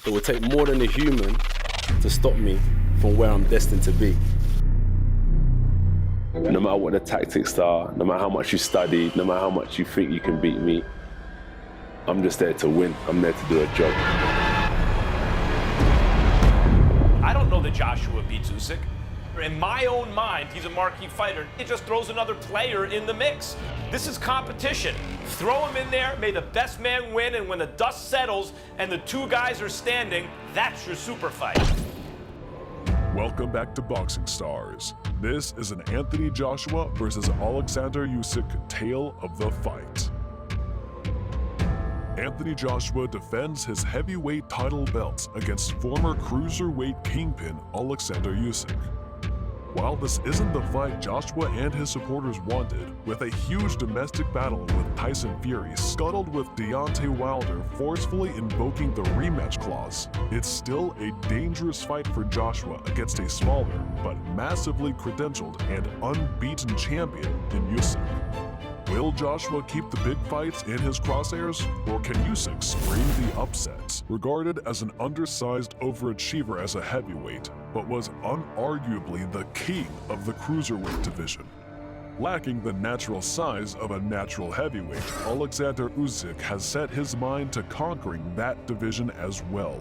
It will take more than a human to stop me from where I'm destined to be. No matter what the tactics are, no matter how much you study, no matter how much you think you can beat me, I'm just there to win. I'm there to do a job. I don't know that Joshua beats Usyk. In my own mind, he's a marquee fighter. It just throws another player in the mix. This is competition. Throw him in there, may the best man win, and when the dust settles and the two guys are standing, that's your super fight. Welcome back to Boxing Stars. This is an Anthony Joshua versus Oleksandr Usyk tale of the fight. Anthony Joshua defends his heavyweight title belt against former cruiserweight kingpin Oleksandr Usyk. While this isn't the fight Joshua and his supporters wanted, with a huge domestic battle with Tyson Fury scuttled with Deontay Wilder forcefully invoking the rematch clause, it's still a dangerous fight for Joshua against a smaller but massively credentialed and unbeaten champion in Usyk. Will Joshua keep the big fights in his crosshairs, or can Usyk scream the upset? Regarded as an undersized overachiever as a heavyweight, but was unarguably the king of the cruiserweight division. Lacking the natural size of a natural heavyweight, Oleksandr Usyk has set his mind to conquering that division as well.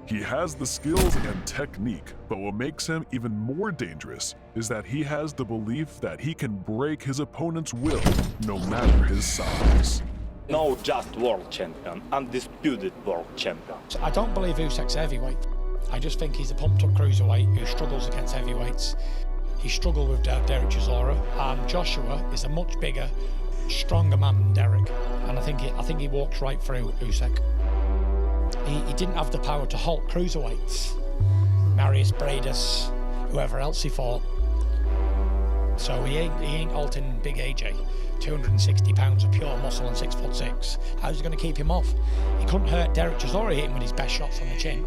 He has the skills and technique, but what makes him even more dangerous is that he has the belief that he can break his opponent's will, no matter his size. No just world champion, undisputed world champion. I don't believe Usyk's heavyweight. I just think he's a pumped-up cruiserweight who struggles against heavyweights. He struggled with Derek Chisora, and Joshua is a much bigger, stronger man than Derek. And I think he walks right through Usyk. He didn't have the power to halt cruiserweights. Marius Bradus, whoever else he fought. So he ain't halting Big AJ. 260 pounds of pure muscle and 6'6". How's he going to keep him off? He couldn't hurt Derek Chisora hitting with his best shots from the chin.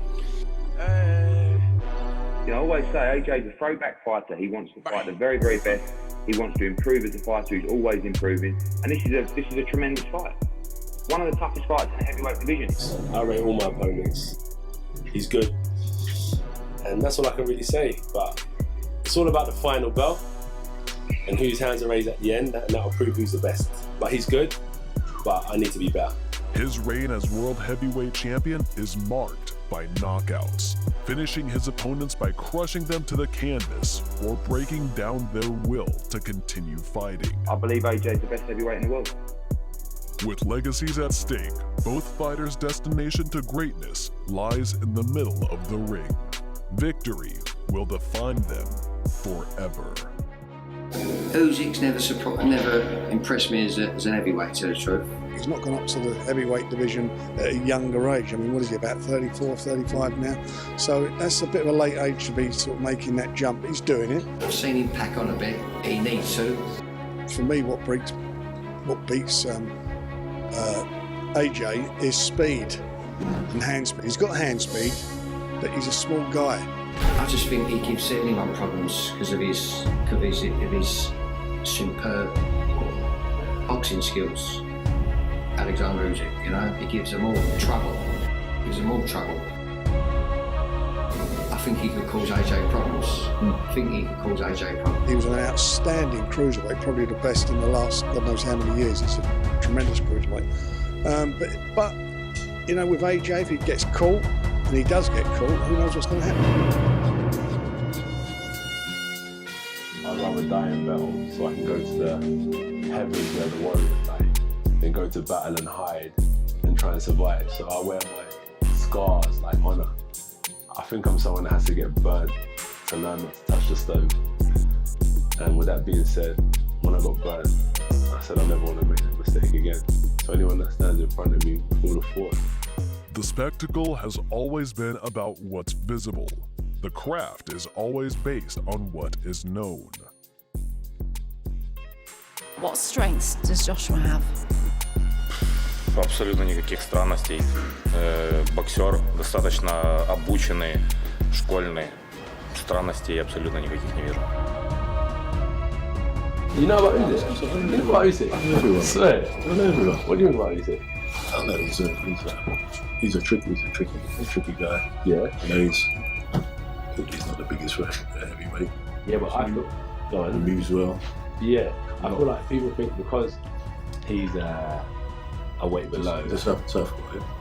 I always say AJ's a throwback fighter. He wants to fight the very, very best. He wants to improve as a fighter. He's always improving. And this is a tremendous fight. One of the toughest fights in the heavyweight division. I rate all my opponents. He's good. And that's all I can really say. But it's all about the final bell and whose hands are raised at the end, and that'll prove who's the best. But he's good, but I need to be better. His reign as world heavyweight champion is marked by knockouts, finishing his opponents by crushing them to the canvas or breaking down their will to continue fighting. I believe AJ is the best heavyweight in the world. With legacies at stake, both fighters' destination to greatness lies in the middle of the ring. Victory will define them forever. Usyk's never impressed me as an heavyweight, to tell the truth. He's not gone up to the heavyweight division at a younger age. I mean, what is he, about 34, 35 now? So that's a bit of a late age to be sort of making that jump. He's doing it. I've seen him pack on a bit. He needs to. For me, what beats AJ is speed and hand speed. He's got hand speed, but he's a small guy. I just think he keeps setting him up problems because of his superb boxing skills. Oleksandr Usyk, he gives them all trouble. I think he could cause AJ problems. He was an outstanding cruiserweight, probably the best in the last God knows how many years. It's a tremendous cruiserweight. But with AJ, if he gets caught, and he does get caught, who knows what's going to happen? I'd rather die in battle so I can go to the heavens where the warriors die, than go to battle and hide and try and survive. So I wear my scars like honor. I think I'm someone that has to get burned to learn not to touch the stove. And with that being said, when I got burned, I said I never want to make that mistake again. So anyone that stands in front of me would have fought. The spectacle has always been about what's visible. The craft is always based on what is known. What strengths does Joshua have? Абсолютно никаких странностей. Боксер достаточно обученный, школьный. Странностей абсолютно никаких не вижу. You know about Usyk? You know about Usyk? I swear. What do you mean about Usyk? I know he's a tricky guy. Yeah. You know, he's not the biggest heavyweight. Yeah, but I feel. Go on. He moves well. Yeah, I feel like people think because he's a weight below. The southpaw.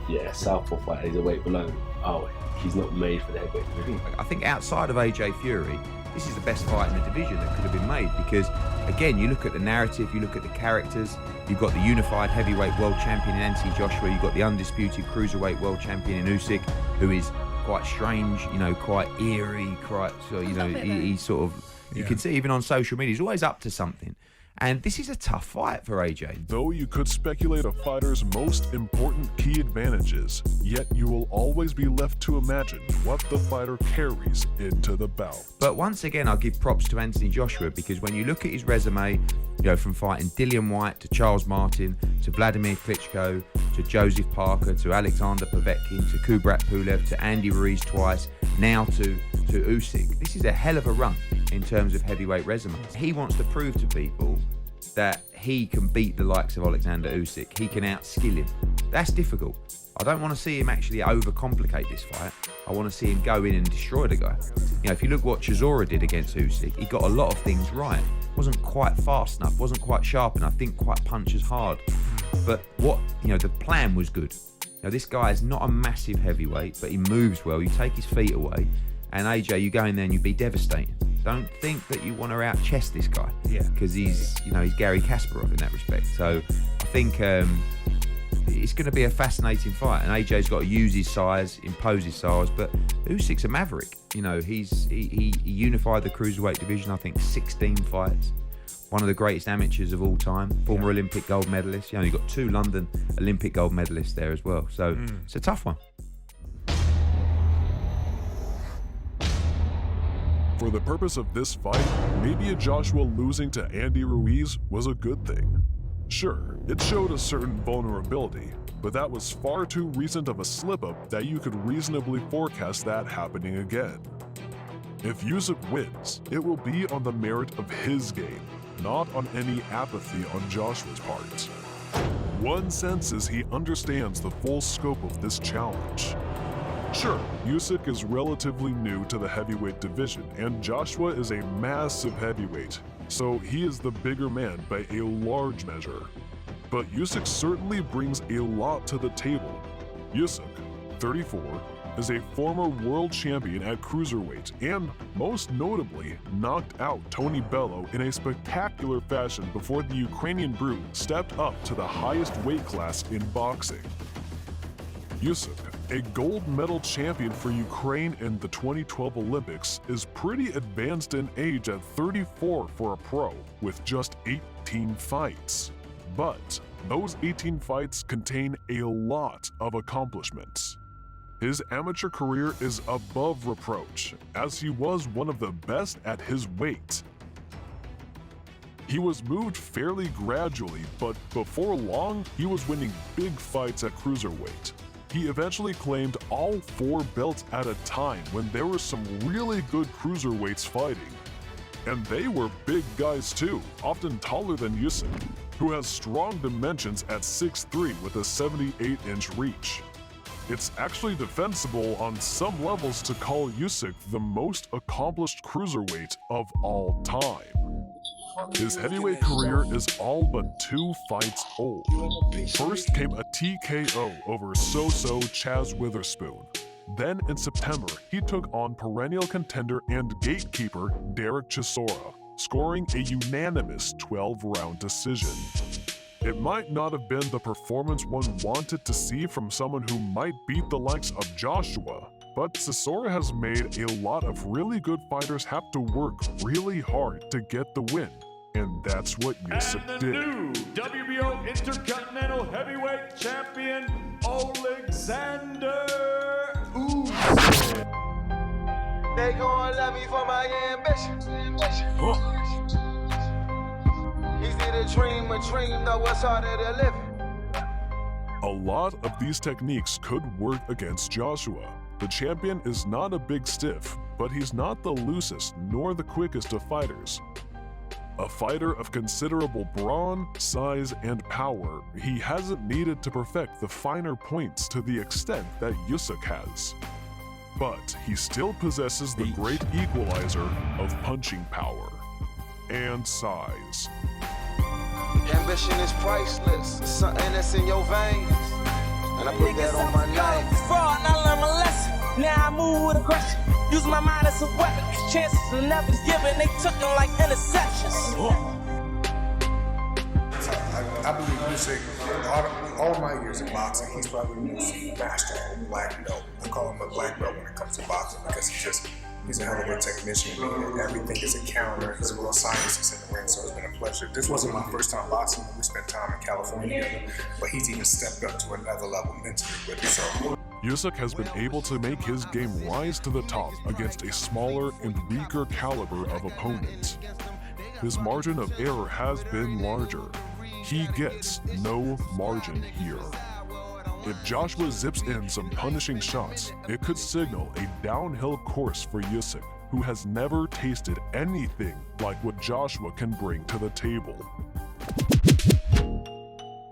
Yeah, southpaw fighter. He's a weight below. Oh, he's not made for the heavyweight division. I think outside of AJ Fury, this is the best fight in the division that could have been made because, again, you look at the narrative, you look at the characters, you've got the unified heavyweight world champion in Anthony Joshua, you've got the undisputed cruiserweight world champion in Usyk, who is quite strange, you know, quite eerie, quite, you know, he's sort of, you can see even on social media, he's always up to something. And this is a tough fight for AJ. Though you could speculate a fighter's most important key advantages, yet you will always be left to imagine what the fighter carries into the bout. But once again, I'll give props to Anthony Joshua because when you look at his resume, you know, from fighting Dillian Whyte to Charles Martin to Vladimir Klitschko to Joseph Parker to Alexander Povetkin to Kubrat Pulev to Andy Ruiz twice, now to Usyk. This is a hell of a run in terms of heavyweight resumes. He wants to prove to people that he can beat the likes of Oleksandr Usyk. He can outskill him. That's difficult. I don't want to see him actually overcomplicate this fight. I want to see him go in and destroy the guy. You know, if you look what Chisora did against Usyk, he got a lot of things right. Wasn't quite fast enough, wasn't quite sharp enough, didn't quite punch as hard. But the plan was good. Now, this guy is not a massive heavyweight, but he moves well. You take his feet away, and AJ, you go in there and you be devastating. Don't think that you want to out-chest this guy, because he's Gary Kasparov in that respect. So I think it's going to be a fascinating fight, and AJ's got to use his size, impose his size. But Usyk's a maverick. You know, he unified the cruiserweight division. I think 16 fights. One of the greatest amateurs of all time, former Olympic gold medalist. You know, you've got 2 London Olympic gold medalists there as well. So it's a tough one. For the purpose of this fight, maybe a Joshua losing to Andy Ruiz was a good thing. Sure, it showed a certain vulnerability, but that was far too recent of a slip-up that you could reasonably forecast that happening again. If Usyk wins, it will be on the merit of his game, not on any apathy on Joshua's part. One senses he understands the full scope of this challenge. Sure, Usyk is relatively new to the heavyweight division, and Joshua is a massive heavyweight, so he is the bigger man by a large measure. But Usyk certainly brings a lot to the table. Usyk, 34, is a former world champion at cruiserweight and, most notably, knocked out Tony Bellew in a spectacular fashion before the Ukrainian brute stepped up to the highest weight class in boxing. Usyk, a gold medal champion for Ukraine in the 2012 Olympics, is pretty advanced in age at 34 for a pro, with just 18 fights. But those 18 fights contain a lot of accomplishments. His amateur career is above reproach, as he was one of the best at his weight. He was moved fairly gradually, but before long, he was winning big fights at cruiserweight. He eventually claimed all 4 belts at a time when there were some really good cruiserweights fighting. And they were big guys too, often taller than Usyk, who has strong dimensions at 6'3" with a 78-inch reach. It's actually defensible on some levels to call Usyk the most accomplished cruiserweight of all time. His heavyweight career is all but 2 fights old. First came a TKO over so-so Chazz Witherspoon. Then in September, he took on perennial contender and gatekeeper Derek Chisora, scoring a unanimous 12-round decision. It might not have been the performance one wanted to see from someone who might beat the likes of Joshua, but Chisora has made a lot of really good fighters have to work really hard to get the win, and that's what Usyk did. And the new WBO Intercontinental Heavyweight Champion, Oleksandr Usyk. They gon' love me for my ambition. Easy to dream a dream, though it's harder to live. A lot of these techniques could work against Joshua. The champion is not a big stiff, but he's not the loosest nor the quickest of fighters. A fighter of considerable brawn, size, and power, he hasn't needed to perfect the finer points to the extent that Usyk has. But he still possesses the great equalizer of punching power and size. Ambition is priceless, it's something that's in your veins. And I put that on my name. Fraud, and I learned my lesson. Now I move with aggression. Use my mind as a weapon. Chances are never given, they took them like interceptions. I believe Usyk, all of my years in boxing, he's probably the most master black belt. I call him a black belt when it comes to boxing because he's a hell of a technician. Everything is a counter. He's a real scientist in the ring, so it's been a pleasure. This wasn't my first time boxing. We spent time in California together, but he's even stepped up to another level mentally with it. So Usyk has been able to make his game rise to the top against a smaller and weaker caliber of opponents. His margin of error has been larger. He gets no margin here. If Joshua zips in some punishing shots, it could signal a downhill course for Usyk, who has never tasted anything like what Joshua can bring to the table.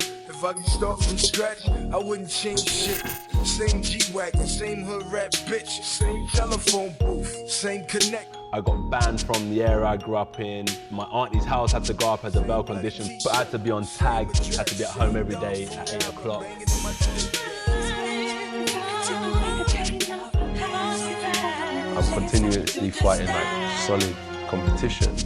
If I could start from scratch, I wouldn't change shit. Same G-Wagon, same hood rap bitch, same telephone booth, same connect. I got banned from the area I grew up in. My auntie's house had to go up as a bail condition, but I had to be on tag, had to be at home every day at 8 o'clock. I'm continuously fighting like solid competition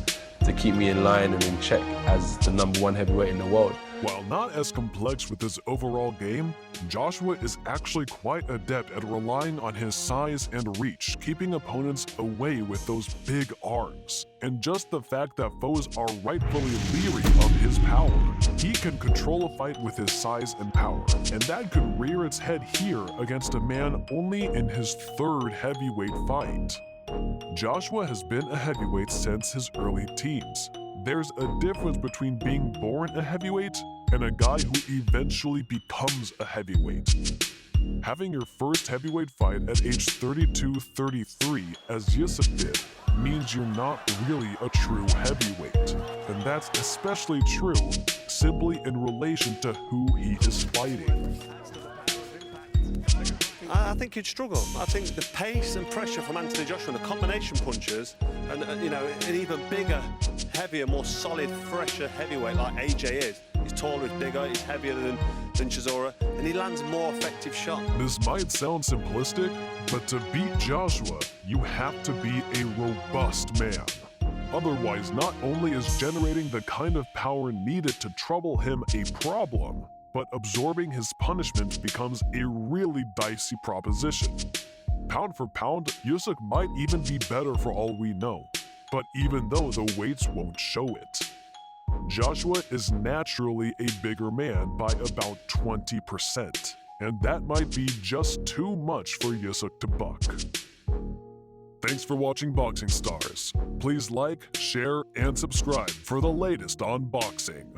to keep me in line and in check as the #1 heavyweight in the world. While not as complex with his overall game, Joshua is actually quite adept at relying on his size and reach, keeping opponents away with those big arms. And just the fact that foes are rightfully leery of his power, he can control a fight with his size and power, and that could rear its head here against a man only in his 3rd heavyweight fight. Joshua has been a heavyweight since his early teens. There's a difference between being born a heavyweight and a guy who eventually becomes a heavyweight. Having your first heavyweight fight at age 32-33, as Usyk did, means you're not really a true heavyweight. And that's especially true simply in relation to who he is fighting. I think he'd struggle. I think the pace and pressure from Anthony Joshua and the combination punches and an even bigger, heavier, more solid, fresher heavyweight like AJ is. He's taller, he's bigger, he's heavier than Chisora, and he lands more effective shots. This might sound simplistic, but to beat Joshua, you have to be a robust man. Otherwise, not only is generating the kind of power needed to trouble him a problem, but absorbing his punishment becomes a really dicey proposition. Pound for pound, Usyk might even be better for all we know, but even though the weights won't show it. Joshua is naturally a bigger man by about 20%, and that might be just too much for Usyk to buck. Thanks for watching Boxing Stars. Please like, share, and subscribe for the latest on boxing.